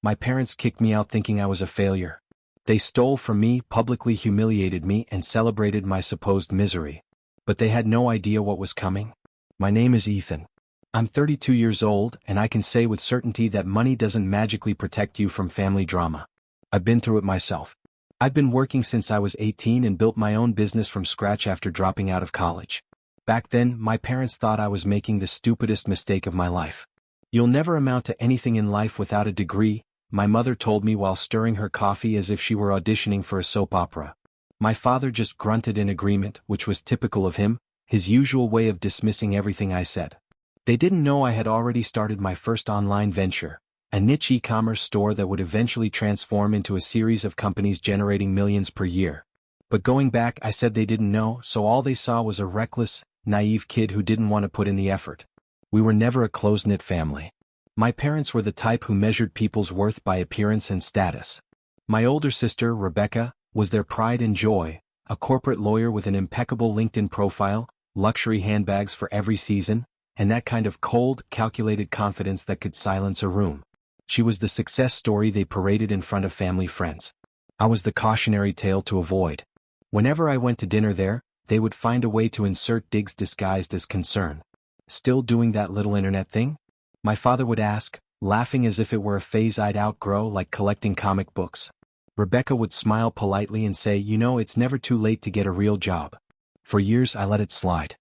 My parents kicked me out thinking I was a failure. They stole from me, publicly humiliated me, and celebrated my supposed misery. But they had no idea what was coming. My name is Ethan. I'm 32 years old, and I can say with certainty that money doesn't magically protect you from family drama. I've been through it myself. I've been working since I was 18 and built my own business from scratch after dropping out of college. Back then, my parents thought I was making the stupidest mistake of my life. You'll never amount to anything in life without a degree, my mother told me while stirring her coffee as if she were auditioning for a soap opera. My father just grunted in agreement, which was typical of him, his usual way of dismissing everything I said. They didn't know I had already started my first online venture, a niche e-commerce store that would eventually transform into a series of companies generating millions per year. But going back, I said they didn't know, so all they saw was a reckless, naive kid who didn't want to put in the effort. We were never a close-knit family. My parents were the type who measured people's worth by appearance and status. My older sister, Rebecca, was their pride and joy, a corporate lawyer with an impeccable LinkedIn profile, luxury handbags for every season, and that kind of cold, calculated confidence that could silence a room. She was the success story they paraded in front of family friends. I was the cautionary tale to avoid. Whenever I went to dinner there, they would find a way to insert digs disguised as concern. Still doing that little internet thing? My father would ask, laughing as if it were a phase I'd outgrow, like collecting comic books. Rebecca would smile politely and say, "You know, it's never too late to get a real job." For years I let it slide.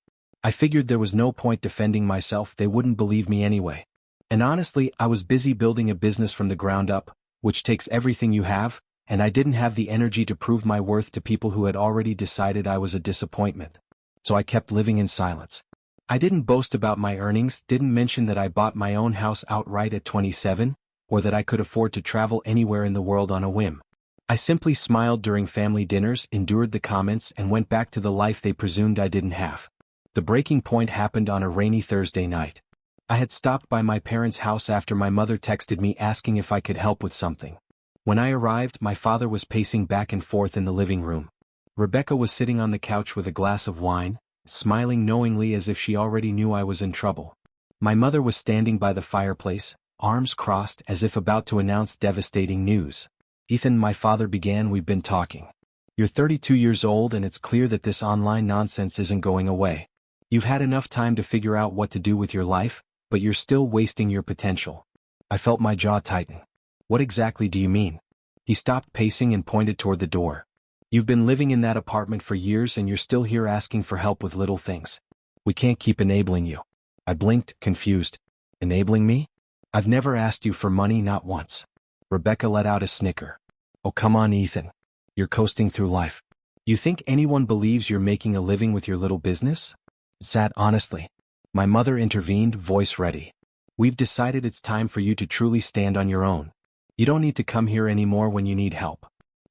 I figured there was no point defending myself, they wouldn't believe me anyway. And honestly, I was busy building a business from the ground up, which takes everything you have, and I didn't have the energy to prove my worth to people who had already decided I was a disappointment. So I kept living in silence. I didn't boast about my earnings, didn't mention that I bought my own house outright at 27, or that I could afford to travel anywhere in the world on a whim. I simply smiled during family dinners, endured the comments, and went back to the life they presumed I didn't have. The breaking point happened on a rainy Thursday night. I had stopped by my parents' house after my mother texted me asking if I could help with something. When I arrived, my father was pacing back and forth in the living room. Rebecca was sitting on the couch with a glass of wine, smiling knowingly as if she already knew I was in trouble. My mother was standing by the fireplace, arms crossed as if about to announce devastating news. "Ethan," my father began, "we've been talking. You're 32 years old and it's clear that this online nonsense isn't going away. You've had enough time to figure out what to do with your life, but you're still wasting your potential." I felt my jaw tighten. "What exactly do you mean?" He stopped pacing and pointed toward the door. "You've been living in that apartment for years and you're still here asking for help with little things. We can't keep enabling you." I blinked, confused. "Enabling me? I've never asked you for money, not once." Rebecca let out a snicker. "Oh, come on, Ethan. You're coasting through life. You think anyone believes you're making a living with your little business?" "Sad, honestly." My mother intervened, voice ready. "We've decided it's time for you to truly stand on your own. You don't need to come here anymore when you need help.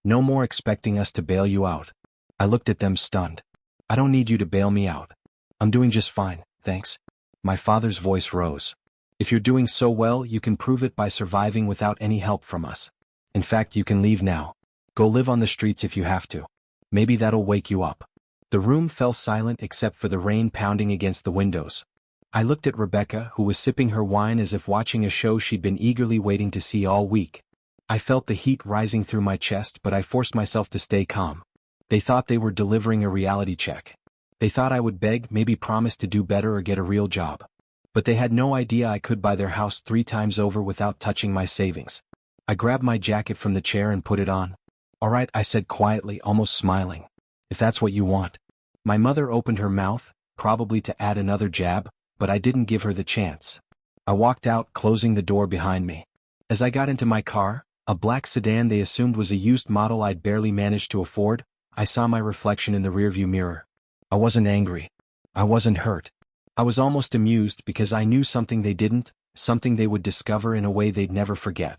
No more expecting us to bail you out." I looked at them stunned. "I don't need you to bail me out. I'm doing just fine, thanks." My father's voice rose. "If you're doing so well, you can prove it by surviving without any help from us. In fact, you can leave now. Go live on the streets if you have to. Maybe that'll wake you up." The room fell silent except for the rain pounding against the windows. I looked at Rebecca, who was sipping her wine as if watching a show she'd been eagerly waiting to see all week. I felt the heat rising through my chest, but I forced myself to stay calm. They thought they were delivering a reality check. They thought I would beg, maybe promise to do better or get a real job. But they had no idea I could buy their house 3 times over without touching my savings. I grabbed my jacket from the chair and put it on. "All right," I said quietly, almost smiling. "If that's what you want." My mother opened her mouth, probably to add another jab, but I didn't give her the chance. I walked out, closing the door behind me. As I got into my car, a black sedan they assumed was a used model I'd barely managed to afford, I saw my reflection in the rearview mirror. I wasn't angry. I wasn't hurt. I was almost amused because I knew something they didn't, something they would discover in a way they'd never forget.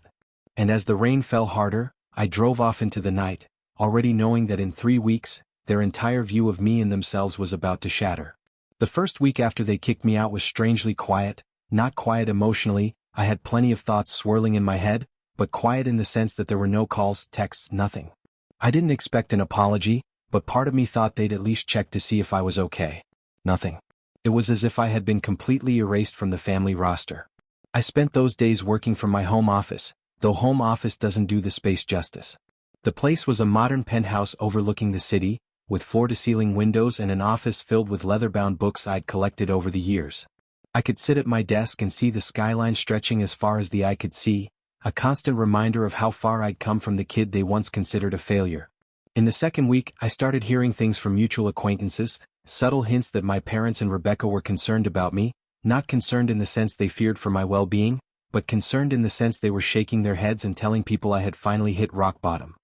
And as the rain fell harder, I drove off into the night, already knowing that in 3 weeks, their entire view of me and themselves was about to shatter. The first week after they kicked me out was strangely quiet, not quiet emotionally. I had plenty of thoughts swirling in my head, but quiet in the sense that there were no calls, texts, nothing. I didn't expect an apology, but part of me thought they'd at least check to see if I was okay. Nothing. It was as if I had been completely erased from the family roster. I spent those days working from my home office, though home office doesn't do the space justice. The place was a modern penthouse overlooking the city, with floor-to-ceiling windows and an office filled with leather-bound books I'd collected over the years. I could sit at my desk and see the skyline stretching as far as the eye could see, a constant reminder of how far I'd come from the kid they once considered a failure. In the second week, I started hearing things from mutual acquaintances, subtle hints that my parents and Rebecca were concerned about me, not concerned in the sense they feared for my well-being, but concerned in the sense they were shaking their heads and telling people I had finally hit rock bottom.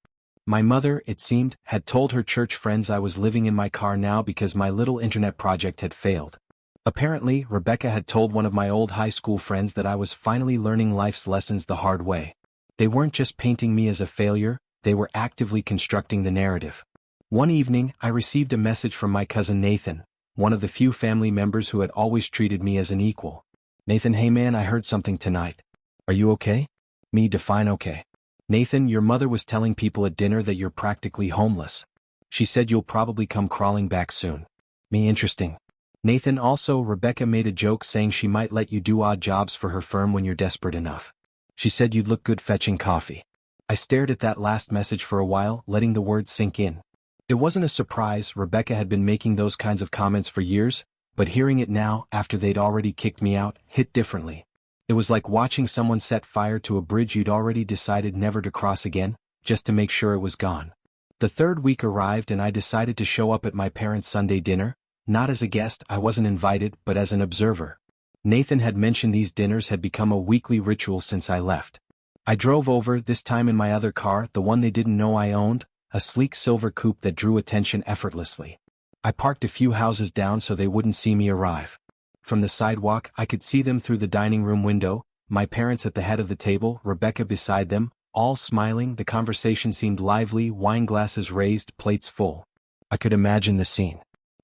My mother, it seemed, had told her church friends I was living in my car now because my little internet project had failed. Apparently, Rebecca had told one of my old high school friends that I was finally learning life's lessons the hard way. They weren't just painting me as a failure, they were actively constructing the narrative. One evening, I received a message from my cousin Nathan, one of the few family members who had always treated me as an equal. Nathan, hey man, I heard something tonight. Are you okay? Me, define okay. Nathan, your mother was telling people at dinner that you're practically homeless. She said you'll probably come crawling back soon. Me, interesting. Nathan, also, Rebecca made a joke saying she might let you do odd jobs for her firm when you're desperate enough. She said you'd look good fetching coffee. I stared at that last message for a while, letting the words sink in. It wasn't a surprise, Rebecca had been making those kinds of comments for years, but hearing it now, after they'd already kicked me out, hit differently. It was like watching someone set fire to a bridge you'd already decided never to cross again, just to make sure it was gone. The third week arrived and I decided to show up at my parents' Sunday dinner, not as a guest, I wasn't invited, but as an observer. Nathan had mentioned these dinners had become a weekly ritual since I left. I drove over, this time in my other car, the one they didn't know I owned, a sleek silver coupe that drew attention effortlessly. I parked a few houses down so they wouldn't see me arrive. From the sidewalk, I could see them through the dining room window, my parents at the head of the table, Rebecca beside them, all smiling. The conversation seemed lively, wine glasses raised, plates full. I could imagine the scene.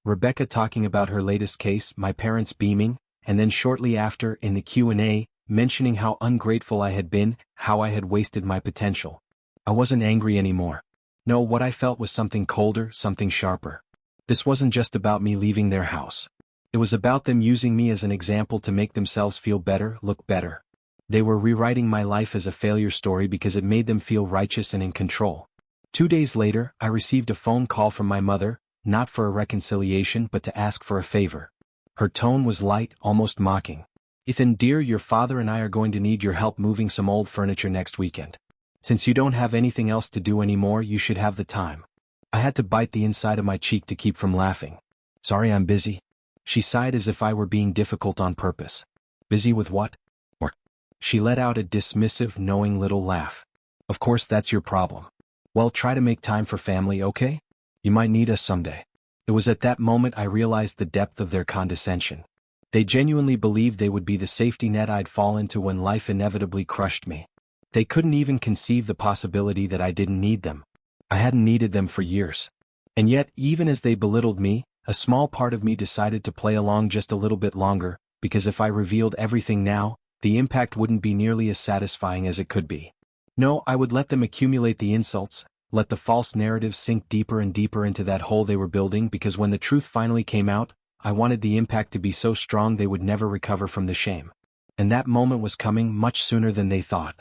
Rebecca talking about her latest case, my parents beaming, and then shortly after, in the Q&A, mentioning how ungrateful I had been, how I had wasted my potential. I wasn't angry anymore. No, what I felt was something colder, something sharper. This wasn't just about me leaving their house. It was about them using me as an example to make themselves feel better, look better. They were rewriting my life as a failure story because it made them feel righteous and in control. 2 days later, I received a phone call from my mother, not for a reconciliation but to ask for a favor. Her tone was light, almost mocking. Ethan, dear, your father and I are going to need your help moving some old furniture next weekend. Since you don't have anything else to do anymore, you should have the time. I had to bite the inside of my cheek to keep from laughing. Sorry, I'm busy. She sighed as if I were being difficult on purpose. Busy with what? Or? She let out a dismissive, knowing little laugh. Of course that's your problem. Well, try to make time for family, okay? You might need us someday. It was at that moment I realized the depth of their condescension. They genuinely believed they would be the safety net I'd fall into when life inevitably crushed me. They couldn't even conceive the possibility that I didn't need them. I hadn't needed them for years. And yet, even as they belittled me, a small part of me decided to play along just a little bit longer, because if I revealed everything now, the impact wouldn't be nearly as satisfying as it could be. No, I would let them accumulate the insults, let the false narratives sink deeper and deeper into that hole they were building, because when the truth finally came out, I wanted the impact to be so strong they would never recover from the shame. And that moment was coming much sooner than they thought.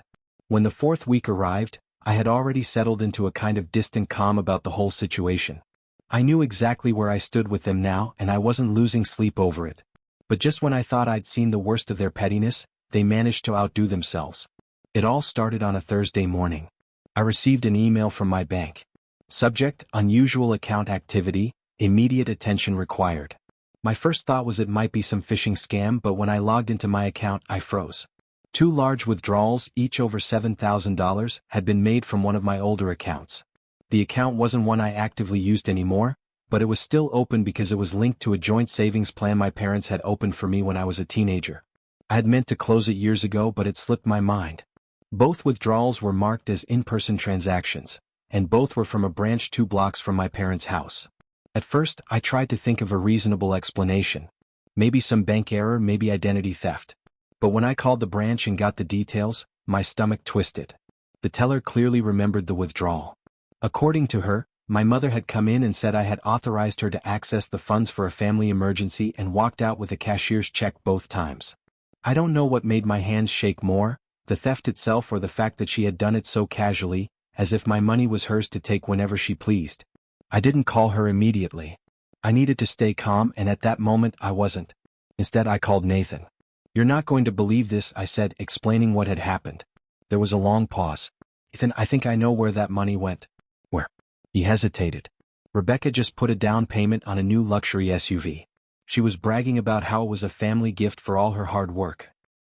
When the fourth week arrived, I had already settled into a kind of distant calm about the whole situation. I knew exactly where I stood with them now, and I wasn't losing sleep over it. But just when I thought I'd seen the worst of their pettiness, they managed to outdo themselves. It all started on a Thursday morning. I received an email from my bank. Subject: unusual account activity, immediate attention required. My first thought was it might be some phishing scam, but when I logged into my account, I froze. 2 large withdrawals, each over $7,000, had been made from one of my older accounts. The account wasn't one I actively used anymore, but it was still open because it was linked to a joint savings plan my parents had opened for me when I was a teenager. I had meant to close it years ago, but it slipped my mind. Both withdrawals were marked as in-person transactions, and both were from a branch 2 blocks from my parents' house. At first, I tried to think of a reasonable explanation. Maybe some bank error, maybe identity theft. But when I called the branch and got the details, my stomach twisted. The teller clearly remembered the withdrawal. According to her, my mother had come in and said I had authorized her to access the funds for a family emergency and walked out with a cashier's check both times. I don't know what made my hands shake more, the theft itself or the fact that she had done it so casually, as if my money was hers to take whenever she pleased. I didn't call her immediately. I needed to stay calm, and at that moment I wasn't. Instead I called Nathan. "You're not going to believe this," I said, explaining what had happened. There was a long pause. "Ethan, I think I know where that money went." "Where?" He hesitated. "Rebecca just put a down payment on a new luxury SUV. She was bragging about how it was a family gift for all her hard work."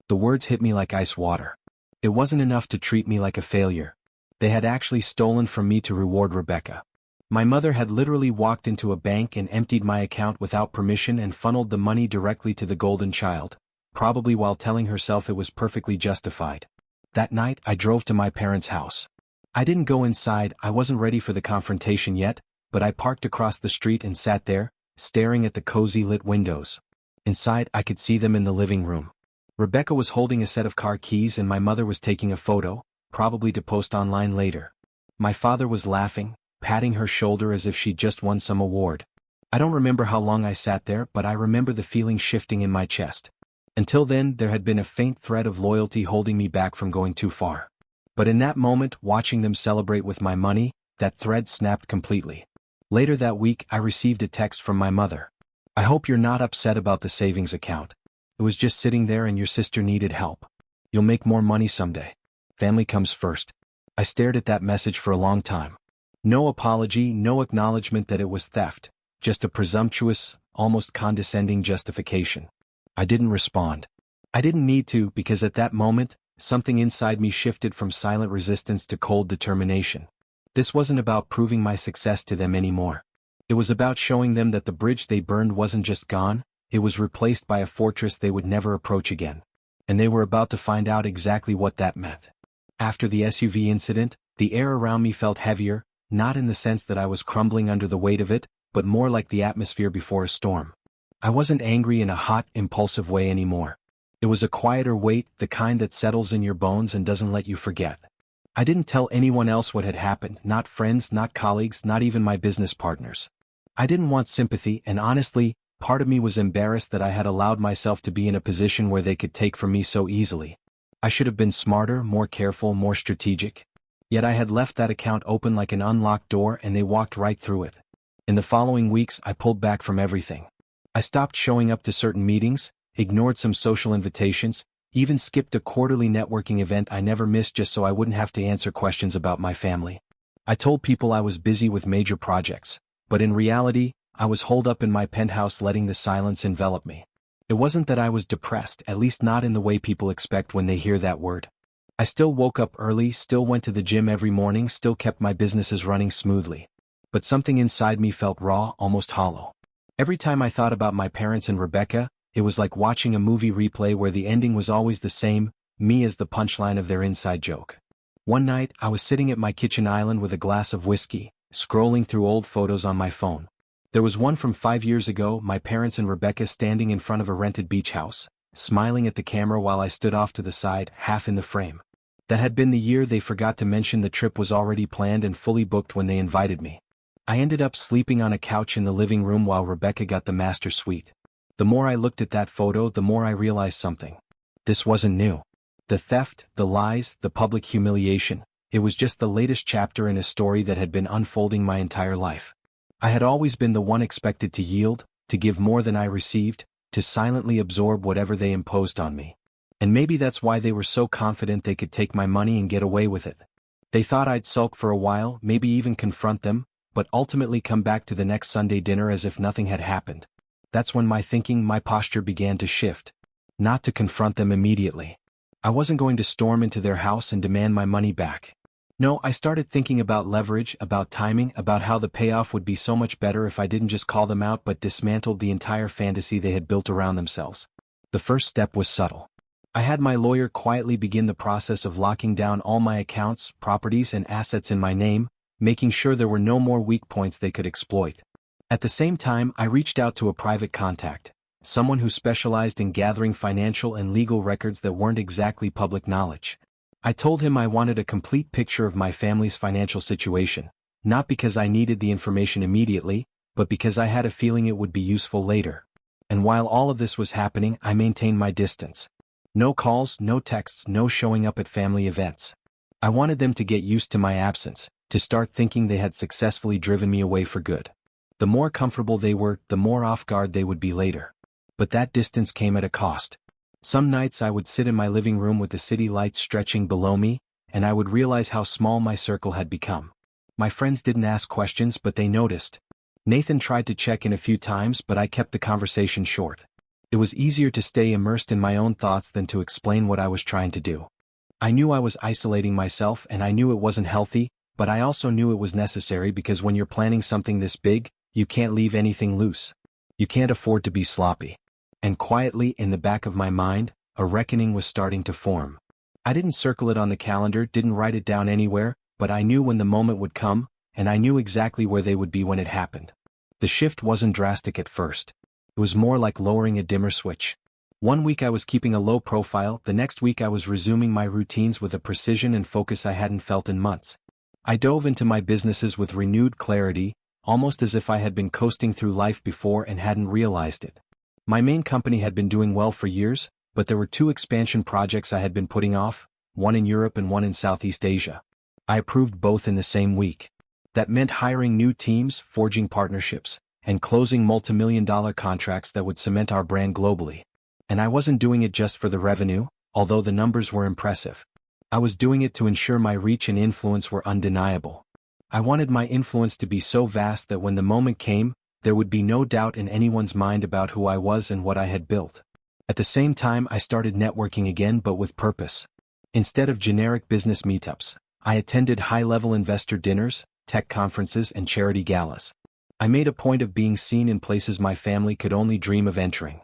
The words hit me like ice water. It wasn't enough to treat me like a failure. They had actually stolen from me to reward Rebecca. My mother had literally walked into a bank and emptied my account without permission and funneled the money directly to the golden child, probably while telling herself it was perfectly justified. That night I drove to my parents' house. I didn't go inside, I wasn't ready for the confrontation yet, but I parked across the street and sat there, staring at the cozy lit windows. Inside I could see them in the living room. Rebecca was holding a set of car keys and my mother was taking a photo, probably to post online later. My father was laughing, patting her shoulder as if she'd just won some award. I don't remember how long I sat there, but I remember the feeling shifting in my chest. Until then, there had been a faint thread of loyalty holding me back from going too far. But in that moment, watching them celebrate with my money, that thread snapped completely. Later that week, I received a text from my mother. "I hope you're not upset about the savings account. It was just sitting there and your sister needed help. You'll make more money someday. Family comes first." I stared at that message for a long time. No apology, no acknowledgement that it was theft, just a presumptuous, almost condescending justification. I didn't respond. I didn't need to, because at that moment, something inside me shifted from silent resistance to cold determination. This wasn't about proving my success to them anymore. It was about showing them that the bridge they burned wasn't just gone, it was replaced by a fortress they would never approach again. And they were about to find out exactly what that meant. After the SUV incident, the air around me felt heavier, not in the sense that I was crumbling under the weight of it, but more like the atmosphere before a storm. I wasn't angry in a hot, impulsive way anymore. It was a quieter weight, the kind that settles in your bones and doesn't let you forget. I didn't tell anyone else what had happened, not friends, not colleagues, not even my business partners. I didn't want sympathy, and honestly, part of me was embarrassed that I had allowed myself to be in a position where they could take from me so easily. I should have been smarter, more careful, more strategic. Yet I had left that account open like an unlocked door and they walked right through it. In the following weeks, I pulled back from everything. I stopped showing up to certain meetings, ignored some social invitations, even skipped a quarterly networking event I never missed just so I wouldn't have to answer questions about my family. I told people I was busy with major projects, but in reality, I was holed up in my penthouse letting the silence envelop me. It wasn't that I was depressed, at least not in the way people expect when they hear that word. I still woke up early, still went to the gym every morning, still kept my businesses running smoothly. But something inside me felt raw, almost hollow. Every time I thought about my parents and Rebecca, it was like watching a movie replay where the ending was always the same, me as the punchline of their inside joke. One night, I was sitting at my kitchen island with a glass of whiskey, scrolling through old photos on my phone. There was one from 5 years ago, my parents and Rebecca standing in front of a rented beach house, smiling at the camera while I stood off to the side, half in the frame. That had been the year they forgot to mention the trip was already planned and fully booked when they invited me. I ended up sleeping on a couch in the living room while Rebecca got the master suite. The more I looked at that photo, the more I realized something. This wasn't new. The theft, the lies, the public humiliation, it was just the latest chapter in a story that had been unfolding my entire life. I had always been the one expected to yield, to give more than I received, to silently absorb whatever they imposed on me. And maybe that's why they were so confident they could take my money and get away with it. They thought I'd sulk for a while, maybe even confront them, but ultimately come back to the next Sunday dinner as if nothing had happened. That's when my thinking, my posture began to shift. Not to confront them immediately. I wasn't going to storm into their house and demand my money back. No, I started thinking about leverage, about timing, about how the payoff would be so much better if I didn't just call them out but dismantled the entire fantasy they had built around themselves. The first step was subtle. I had my lawyer quietly begin the process of locking down all my accounts, properties, and assets in my name, making sure there were no more weak points they could exploit. At the same time, I reached out to a private contact, someone who specialized in gathering financial and legal records that weren't exactly public knowledge. I told him I wanted a complete picture of my family's financial situation, not because I needed the information immediately, but because I had a feeling it would be useful later. And while all of this was happening, I maintained my distance. No calls, no texts, no showing up at family events. I wanted them to get used to my absence, to start thinking they had successfully driven me away for good. The more comfortable they were, the more off guard they would be later. But that distance came at a cost. Some nights I would sit in my living room with the city lights stretching below me, and I would realize how small my circle had become. My friends didn't ask questions, but they noticed. Nathan tried to check in a few times, but I kept the conversation short. It was easier to stay immersed in my own thoughts than to explain what I was trying to do. I knew I was isolating myself, and I knew it wasn't healthy, but I also knew it was necessary because when you're planning something this big, you can't leave anything loose. You can't afford to be sloppy. And quietly, in the back of my mind, a reckoning was starting to form. I didn't circle it on the calendar, didn't write it down anywhere, but I knew when the moment would come, and I knew exactly where they would be when it happened. The shift wasn't drastic at first. It was more like lowering a dimmer switch. One week I was keeping a low profile, the next week I was resuming my routines with a precision and focus I hadn't felt in months. I dove into my businesses with renewed clarity, almost as if I had been coasting through life before and hadn't realized it. My main company had been doing well for years, but there were 2 expansion projects I had been putting off, one in Europe and one in Southeast Asia. I approved both in the same week. That meant hiring new teams, forging partnerships, and closing multimillion-dollar contracts that would cement our brand globally. And I wasn't doing it just for the revenue, although the numbers were impressive. I was doing it to ensure my reach and influence were undeniable. I wanted my influence to be so vast that when the moment came, there would be no doubt in anyone's mind about who I was and what I had built. At the same time, I started networking again, but with purpose. Instead of generic business meetups, I attended high-level investor dinners, tech conferences, and charity galas. I made a point of being seen in places my family could only dream of entering.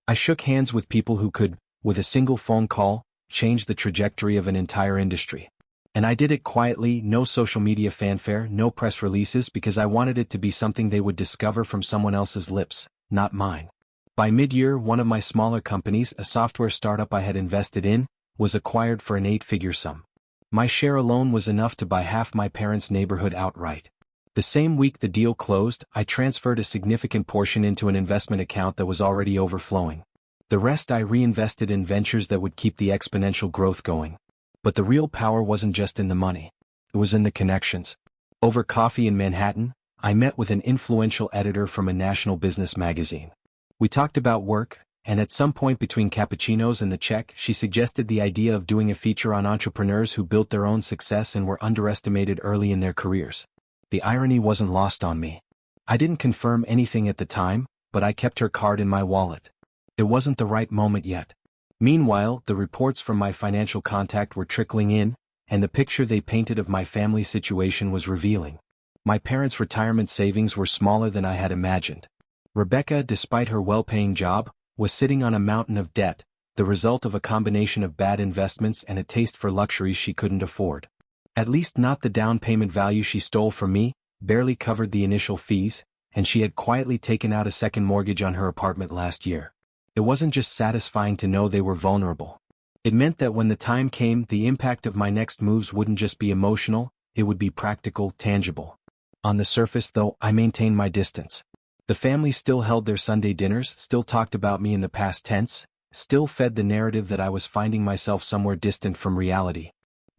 I shook hands with people who could, with a single phone call, change the trajectory of an entire industry. And I did it quietly, no social media fanfare, no press releases, because I wanted it to be something they would discover from someone else's lips, not mine. By mid-year, one of my smaller companies, a software startup I had invested in, was acquired for an 8-figure sum. My share alone was enough to buy half my parents' neighborhood outright. The same week the deal closed, I transferred a significant portion into an investment account that was already overflowing. The rest I reinvested in ventures that would keep the exponential growth going. But the real power wasn't just in the money. It was in the connections. Over coffee in Manhattan, I met with an influential editor from a national business magazine. We talked about work, and at some point between cappuccinos and the check, she suggested the idea of doing a feature on entrepreneurs who built their own success and were underestimated early in their careers. The irony wasn't lost on me. I didn't confirm anything at the time, but I kept her card in my wallet. It wasn't the right moment yet. Meanwhile, the reports from my financial contact were trickling in, and the picture they painted of my family's situation was revealing. My parents' retirement savings were smaller than I had imagined. Rebecca, despite her well-paying job, was sitting on a mountain of debt, the result of a combination of bad investments and a taste for luxuries she couldn't afford. At least not the down payment value she stole from me, barely covered the initial fees, and she had quietly taken out a second mortgage on her apartment last year. It wasn't just satisfying to know they were vulnerable. It meant that when the time came, the impact of my next moves wouldn't just be emotional, it would be practical, tangible. On the surface, though, I maintained my distance. The family still held their Sunday dinners, still talked about me in the past tense, still fed the narrative that I was finding myself somewhere distant from reality.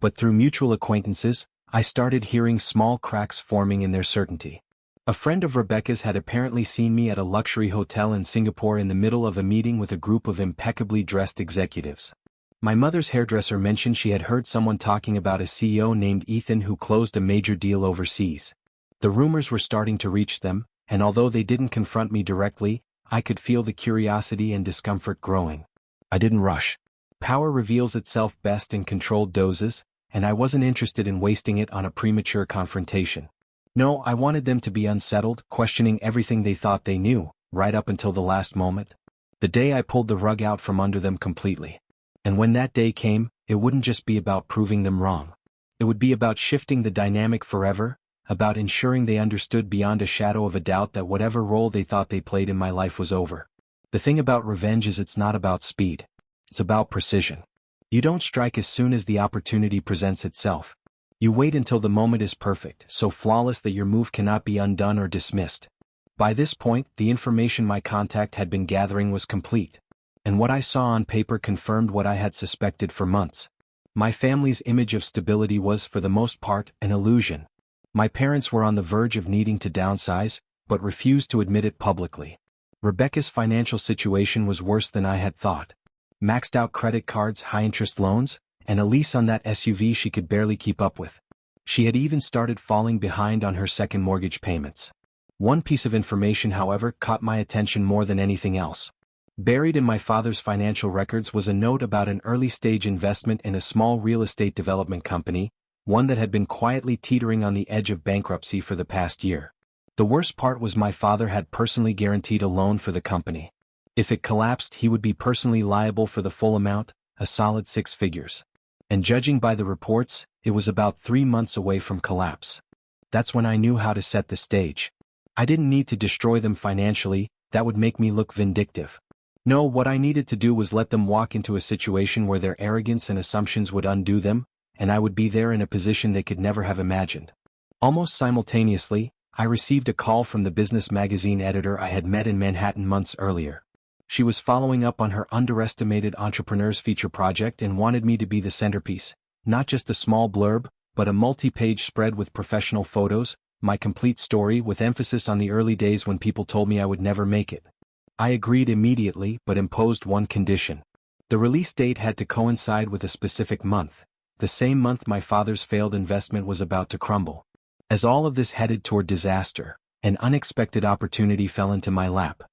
But through mutual acquaintances, I started hearing small cracks forming in their certainty. A friend of Rebecca's had apparently seen me at a luxury hotel in Singapore in the middle of a meeting with a group of impeccably dressed executives. My mother's hairdresser mentioned she had heard someone talking about a CEO named Ethan who closed a major deal overseas. The rumors were starting to reach them, and although they didn't confront me directly, I could feel the curiosity and discomfort growing. I didn't rush. Power reveals itself best in controlled doses, and I wasn't interested in wasting it on a premature confrontation. No, I wanted them to be unsettled, questioning everything they thought they knew, right up until the last moment. The day I pulled the rug out from under them completely. And when that day came, it wouldn't just be about proving them wrong. It would be about shifting the dynamic forever, about ensuring they understood beyond a shadow of a doubt that whatever role they thought they played in my life was over. The thing about revenge is it's not about speed. It's about precision. You don't strike as soon as the opportunity presents itself. You wait until the moment is perfect, so flawless that your move cannot be undone or dismissed. By this point, the information my contact had been gathering was complete. And what I saw on paper confirmed what I had suspected for months. My family's image of stability was, for the most part, an illusion. My parents were on the verge of needing to downsize, but refused to admit it publicly. Rebecca's financial situation was worse than I had thought. Maxed out credit cards, high-interest loans, and a lease on that SUV she could barely keep up with. She had even started falling behind on her second mortgage payments. One piece of information, however, caught my attention more than anything else. Buried in my father's financial records was a note about an early-stage investment in a small real estate development company, one that had been quietly teetering on the edge of bankruptcy for the past year. The worst part was my father had personally guaranteed a loan for the company. If it collapsed, he would be personally liable for the full amount, a solid 6 figures. And judging by the reports, it was about 3 months away from collapse. That's when I knew how to set the stage. I didn't need to destroy them financially, that would make me look vindictive. No, what I needed to do was let them walk into a situation where their arrogance and assumptions would undo them, and I would be there in a position they could never have imagined. Almost simultaneously, I received a call from the business magazine editor I had met in Manhattan months earlier. She was following up on her underestimated entrepreneurs feature project and wanted me to be the centerpiece, not just a small blurb, but a multi-page spread with professional photos, my complete story with emphasis on the early days when people told me I would never make it. I agreed immediately, but imposed one condition. The release date had to coincide with a specific month, the same month my father's failed investment was about to crumble. As all of this headed toward disaster, an unexpected opportunity fell into my lap.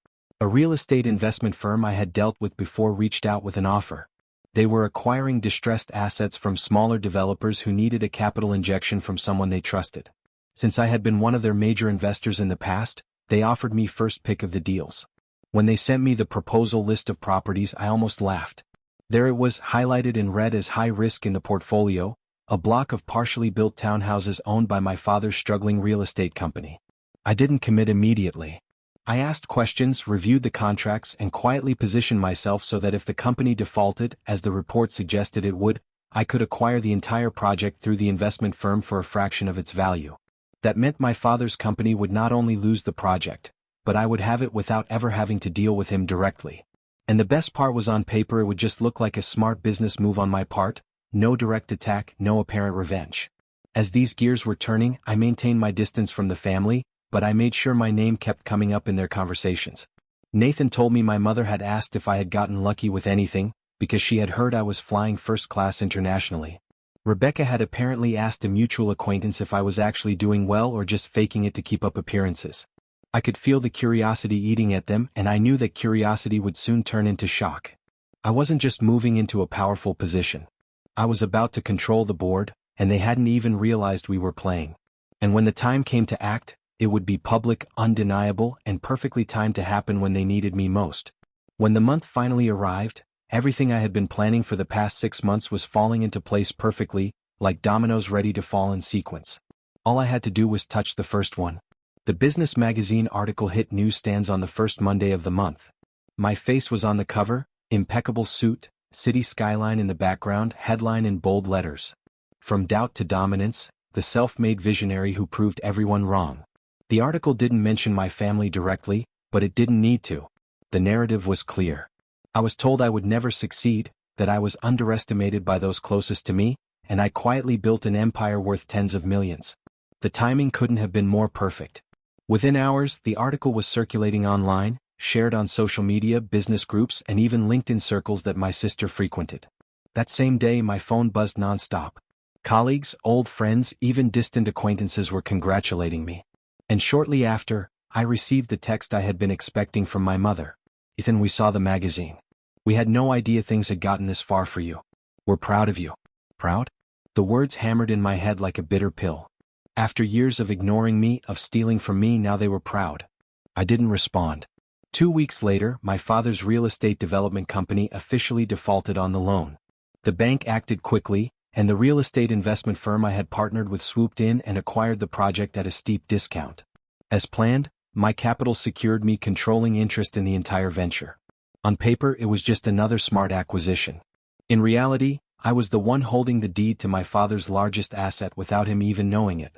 A real estate investment firm I had dealt with before reached out with an offer. They were acquiring distressed assets from smaller developers who needed a capital injection from someone they trusted. Since I had been one of their major investors in the past, they offered me first pick of the deals. When they sent me the proposal list of properties, I almost laughed. There it was, highlighted in red as high risk in the portfolio, a block of partially built townhouses owned by my father's struggling real estate company. I didn't commit immediately. I asked questions, reviewed the contracts, and quietly positioned myself so that if the company defaulted, as the report suggested it would, I could acquire the entire project through the investment firm for a fraction of its value. That meant my father's company would not only lose the project, but I would have it without ever having to deal with him directly. And the best part was, on paper it would just look like a smart business move on my part, no direct attack, no apparent revenge. As these gears were turning, I maintained my distance from the family, but I made sure my name kept coming up in their conversations. Nathan told me my mother had asked if I had gotten lucky with anything, because she had heard I was flying first class internationally. Rebecca had apparently asked a mutual acquaintance if I was actually doing well or just faking it to keep up appearances. I could feel the curiosity eating at them, and I knew that curiosity would soon turn into shock. I wasn't just moving into a powerful position. I was about to control the board, and they hadn't even realized we were playing. And when the time came to act, it would be public, undeniable, and perfectly timed to happen when they needed me most. When the month finally arrived, everything I had been planning for the past 6 months was falling into place perfectly, like dominoes ready to fall in sequence. All I had to do was touch the first one. The business magazine article hit newsstands on the first Monday of the month. My face was on the cover, impeccable suit, city skyline in the background, headline in bold letters. From doubt to dominance, the self-made visionary who proved everyone wrong. The article didn't mention my family directly, but it didn't need to. The narrative was clear. I was told I would never succeed, that I was underestimated by those closest to me, and I quietly built an empire worth tens of millions. The timing couldn't have been more perfect. Within hours, the article was circulating online, shared on social media, business groups, and even LinkedIn circles that my sister frequented. That same day, my phone buzzed nonstop. Colleagues, old friends, even distant acquaintances were congratulating me. And shortly after, I received the text I had been expecting from my mother. "Ethan, we saw the magazine. We had no idea things had gotten this far for you. We're proud of you." Proud? The words hammered in my head like a bitter pill. After years of ignoring me, of stealing from me, now they were proud. I didn't respond. 2 weeks later, my father's real estate development company officially defaulted on the loan. The bank acted quickly, and the real estate investment firm I had partnered with swooped in and acquired the project at a steep discount. As planned, my capital secured me controlling interest in the entire venture. On paper, it was just another smart acquisition. In reality, I was the one holding the deed to my father's largest asset without him even knowing it.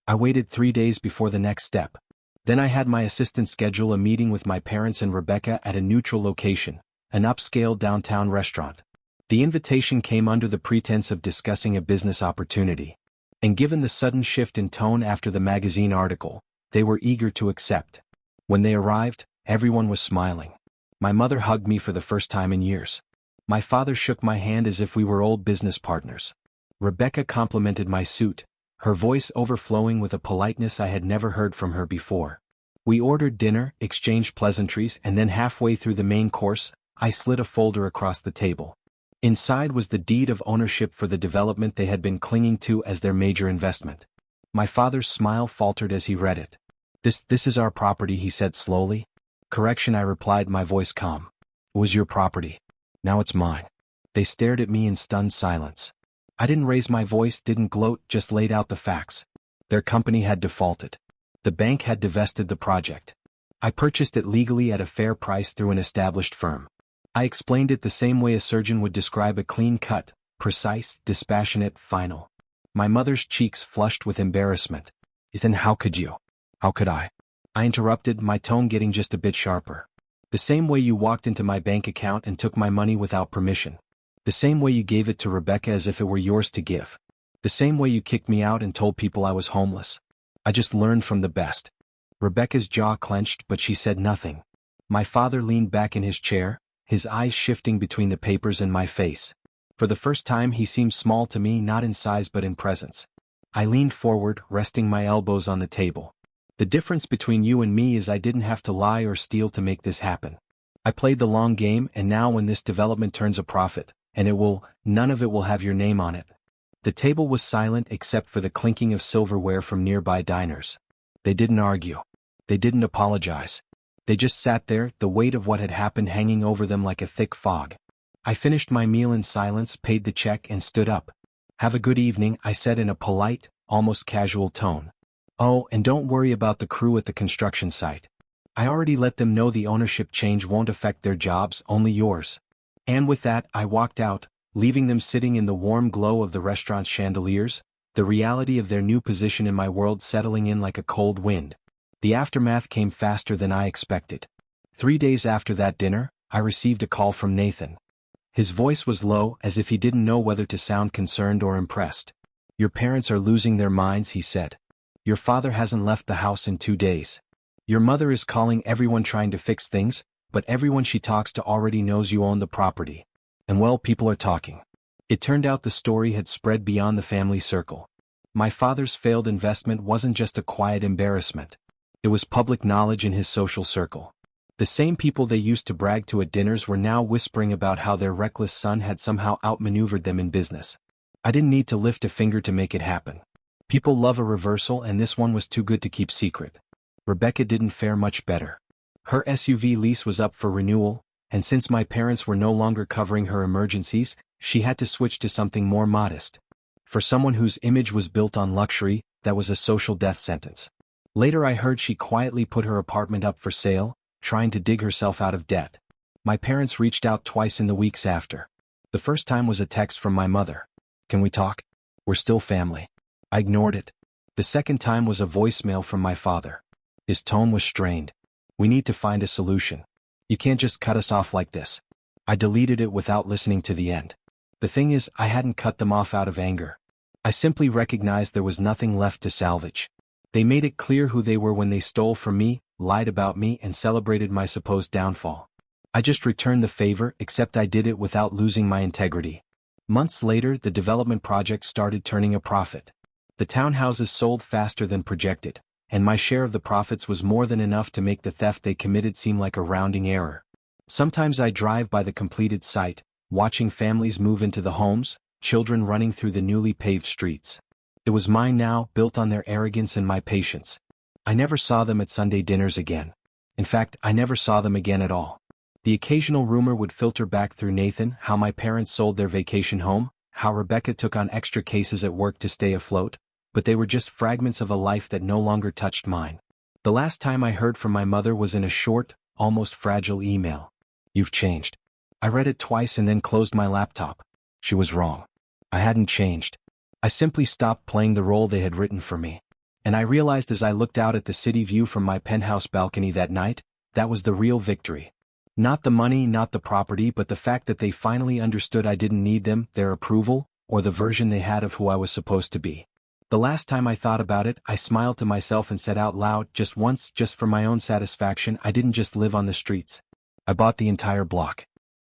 I waited 3 days before the next step. Then I had my assistant schedule a meeting with my parents and Rebecca at a neutral location, an upscale downtown restaurant. The invitation came under the pretense of discussing a business opportunity. And given the sudden shift in tone after the magazine article, they were eager to accept. When they arrived, everyone was smiling. My mother hugged me for the first time in years. My father shook my hand as if we were old business partners. Rebecca complimented my suit, her voice overflowing with a politeness I had never heard from her before. We ordered dinner, exchanged pleasantries, and then halfway through the main course, I slid a folder across the table. Inside was the deed of ownership for the development they had been clinging to as their major investment. My father's smile faltered as he read it. This is our property, he said slowly. Correction, I replied, my voice calm. It was your property. Now it's mine. They stared at me in stunned silence. I didn't raise my voice, didn't gloat, just laid out the facts. Their company had defaulted. The bank had divested the project. I purchased it legally at a fair price through an established firm. I explained it the same way a surgeon would describe a clean-cut, precise, dispassionate, final. My mother's cheeks flushed with embarrassment. Ethan, how could you? How could I? I interrupted, my tone getting just a bit sharper. The same way you walked into my bank account and took my money without permission. The same way you gave it to Rebecca as if it were yours to give. The same way you kicked me out and told people I was homeless. I just learned from the best. Rebecca's jaw clenched, but she said nothing. My father leaned back in his chair, his eyes shifting between the papers and my face. For the first time he seemed small to me, not in size but in presence. I leaned forward, resting my elbows on the table. The difference between you and me is I didn't have to lie or steal to make this happen. I played the long game, and now when this development turns a profit, and none of it will have your name on it. The table was silent except for the clinking of silverware from nearby diners. They didn't argue. They didn't apologize. They just sat there, the weight of what had happened hanging over them like a thick fog. I finished my meal in silence, paid the check, and stood up. Have a good evening, I said in a polite, almost casual tone. Oh, and don't worry about the crew at the construction site. I already let them know the ownership change won't affect their jobs, only yours. And with that, I walked out, leaving them sitting in the warm glow of the restaurant's chandeliers, the reality of their new position in my world settling in like a cold wind. The aftermath came faster than I expected. 3 days after that dinner, I received a call from Nathan. His voice was low, as if he didn't know whether to sound concerned or impressed. Your parents are losing their minds, he said. Your father hasn't left the house in 2 days. Your mother is calling everyone trying to fix things, but everyone she talks to already knows you own the property. And well, people are talking. It turned out the story had spread beyond the family circle. My father's failed investment wasn't just a quiet embarrassment. It was public knowledge in his social circle. The same people they used to brag to at dinners were now whispering about how their reckless son had somehow outmaneuvered them in business. I didn't need to lift a finger to make it happen. People love a reversal, and this one was too good to keep secret. Rebecca didn't fare much better. Her SUV lease was up for renewal, and since my parents were no longer covering her emergencies, she had to switch to something more modest. For someone whose image was built on luxury, that was a social death sentence. Later I heard she quietly put her apartment up for sale, trying to dig herself out of debt. My parents reached out twice in the weeks after. The first time was a text from my mother. Can we talk? We're still family. I ignored it. The second time was a voicemail from my father. His tone was strained. We need to find a solution. You can't just cut us off like this. I deleted it without listening to the end. The thing is, I hadn't cut them off out of anger. I simply recognized there was nothing left to salvage. They made it clear who they were when they stole from me, lied about me, and celebrated my supposed downfall. I just returned the favor, except I did it without losing my integrity. Months later, the development project started turning a profit. The townhouses sold faster than projected, and my share of the profits was more than enough to make the theft they committed seem like a rounding error. Sometimes I drive by the completed site, watching families move into the homes, children running through the newly paved streets. It was mine now, built on their arrogance and my patience. I never saw them at Sunday dinners again. In fact, I never saw them again at all. The occasional rumor would filter back through Nathan, how my parents sold their vacation home, how Rebecca took on extra cases at work to stay afloat, but they were just fragments of a life that no longer touched mine. The last time I heard from my mother was in a short, almost fragile email. You've changed. I read it twice and then closed my laptop. She was wrong. I hadn't changed. I simply stopped playing the role they had written for me. And I realized as I looked out at the city view from my penthouse balcony that night, that was the real victory. Not the money, not the property, but the fact that they finally understood I didn't need them, their approval, or the version they had of who I was supposed to be. The last time I thought about it, I smiled to myself and said out loud, just once, just for my own satisfaction, I didn't just live on the streets. I bought the entire block.